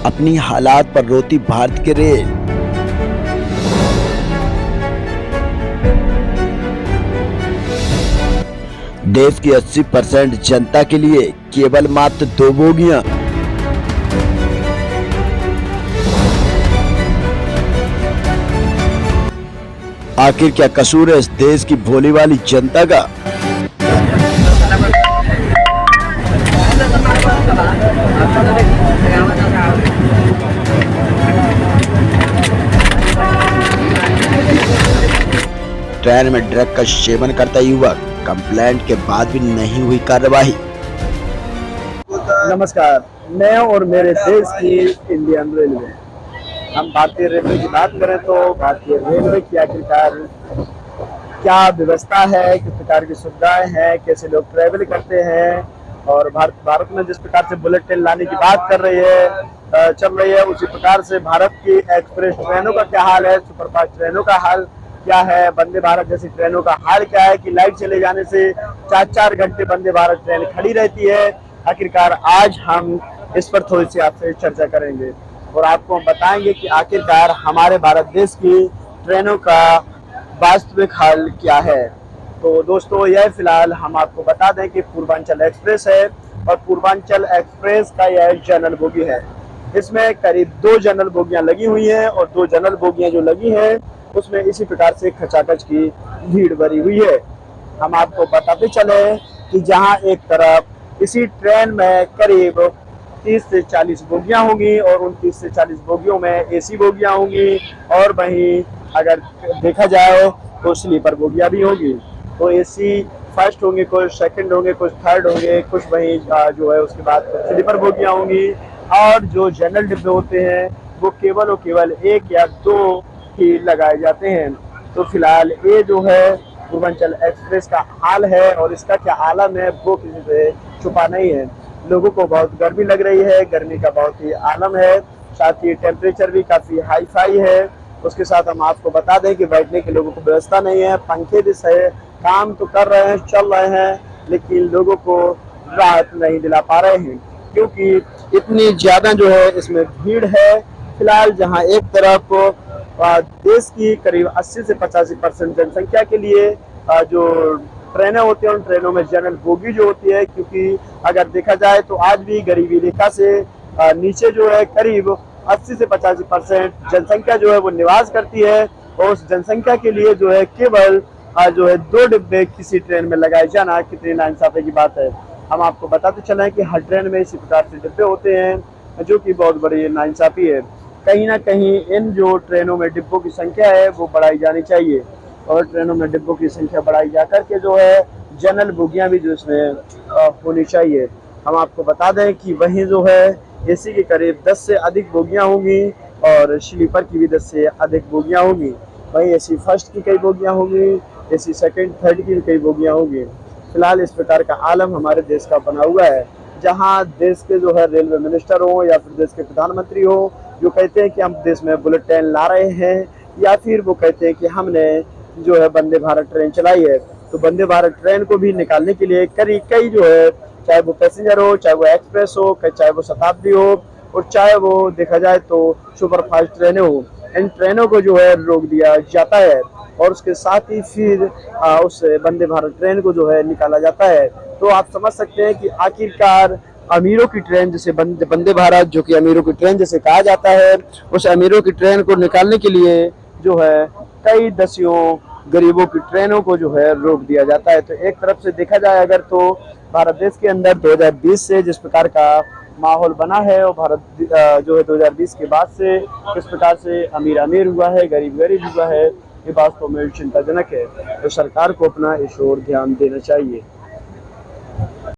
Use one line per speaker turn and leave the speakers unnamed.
अपनी हालात पर रोती भारत की रेल। देश की 80% जनता के लिए केवल मात्र 2 बोगियां। आखिर क्या कसूर है इस देश की भोली वाली जनता का? ट्रेन में ड्रग का सेवन करता युवक, कंप्लेंट के बाद भी नहीं हुई कार्रवाई।
नमस्कार, मैं और मेरे देश की इंडियन रेलवे। हम भारतीय रेलवे की बात करें तो भारतीय रेलवे की आखिरकार क्या व्यवस्था है, किस प्रकार की सुविधाएं हैं, कैसे लोग ट्रैवल करते हैं, और भारत में जिस प्रकार से बुलेट ट्रेन लाने की बात चल रही है, उसी प्रकार से भारत की एक्सप्रेस ट्रेनों का क्या हाल है, सुपरफास्ट ट्रेनों का हाल क्या है, वंदे भारत जैसी ट्रेनों का हाल क्या है कि लाइट चले जाने से 4-4 घंटे वंदे भारत ट्रेन खड़ी रहती है। आखिरकार आज हम इस पर थोड़ी सी आपसे चर्चा करेंगे और आपको हम बताएंगे कि आखिरकार हमारे भारत देश की ट्रेनों का वास्तविक हाल क्या है। तो दोस्तों, यह फिलहाल हम आपको बता दें कि पूर्वांचल एक्सप्रेस है और पूर्वांचल एक्सप्रेस का यह जनरल बोगी है। इसमें करीब 2 जनरल बोगियां लगी हुई हैं और 2 जनरल बोगियां जो लगी हैं उसमें इसी प्रकार से खचाखच की भीड़ भरी हुई है। हम आपको बताते चले कि जहां एक तरफ इसी ट्रेन में करीब 30 से 40 बोगियां होंगी और उन 30 से 40 बोगियों में एसी बोगियां होंगी और वहीं अगर देखा जाए तो स्लीपर बोगियां भी होंगी। तो एसी फर्स्ट होंगे, कुछ सेकंड होंगे, कुछ थर्ड होंगे, कुछ वहीं जो है उसके बाद स्लीपर बोगियां होंगी और जो जनरल डिब्बे होते हैं वो केवल और केवल 1 या 2 ही लगाए जाते हैं। तो फिलहाल ये जो है पूर्वांचल एक्सप्रेस का हाल है और इसका क्या आलम है वो किसी से छुपा नहीं है। लोगों को बहुत गर्मी लग रही है, गर्मी का बहुत ही आलम है, साथ ही टेम्परेचर भी काफ़ी हाई फाई है। उसके साथ हम आपको बता दें कि बैठने के लोगों को व्यवस्था नहीं है, पंखे भी सही काम तो कर रहे हैं, चल रहे हैं, लेकिन लोगों को राहत नहीं दिला पा रहे हैं क्योंकि इतनी ज़्यादा जो है इसमें भीड़ है। फिलहाल जहाँ एक तरफ देश की करीब 80 से 85% जनसंख्या के लिए जो ट्रेनें होती हैं उन ट्रेनों में जनरल बोगी जो होती है, क्योंकि अगर देखा जाए तो आज भी गरीबी रेखा से नीचे जो है करीब 80 से 85% जनसंख्या जो है वो निवास करती है और उस जनसंख्या के लिए जो है केवल जो है 2 डिब्बे किसी ट्रेन में लगाए जाना कितनी नाइंसाफी की बात है। हम आपको बताते चलें कि हर ट्रेन में इसी प्रकार से डिब्बे होते हैं जो कि बहुत बड़ी नाइंसाफी है। कहीं ना कहीं इन जो ट्रेनों में डिब्बों की संख्या है वो बढ़ाई जानी चाहिए और ट्रेनों में डिब्बों की संख्या बढ़ाई जाकर के जो है जनरल बोगियां भी जो इसमें होनी चाहिए। हम आपको बता दें कि वहीं जो है एसी की करीब 10 से अधिक बोगियां होंगी और स्लीपर की भी 10 से अधिक बोगियां होंगी। वहीं एसी फर्स्ट की कई बोगियां होंगी, एसी सेकंड थर्ड की भी कई बोगियां होंगी। फिलहाल इस प्रकार का आलम हमारे देश का बना हुआ है, जहाँ देश के जो है रेलवे मिनिस्टर हो या फिर देश के प्रधानमंत्री हो जो कहते हैं कि हम देश में बुलेट ट्रेन ला रहे हैं, या फिर वो कहते हैं कि हमने जो है वंदे भारत ट्रेन चलाई है। तो वंदे भारत ट्रेन को भी निकालने के लिए कई जो है, चाहे वो पैसेंजर हो, चाहे वो एक्सप्रेस हो, चाहे वो शताब्दी हो और चाहे वो देखा जाए तो सुपरफास्ट ट्रेनें हो, इन ट्रेनों को जो है रोक दिया जाता है और उसके साथ ही फिर उस वंदे भारत ट्रेन को जो है निकाला जाता है। तो आप समझ सकते हैं कि आखिरकार अमीरों की ट्रेन जैसे वंदे भारत, जो कि अमीरों की ट्रेन जैसे कहा जाता है, उस अमीरों की ट्रेन को निकालने के लिए जो है कई दसियों गरीबों की ट्रेनों को जो है रोक दिया जाता है। तो एक तरफ से देखा जाए अगर तो भारत देश के अंदर 2020 से जिस प्रकार का माहौल बना है और भारत जो है 2020 के बाद से किस प्रकार से अमीर अमीर हुआ है, गरीब गरीब हुआ है, ये वास्तव में चिंताजनक है। तो सरकार को अपना इस ओर ध्यान देना चाहिए।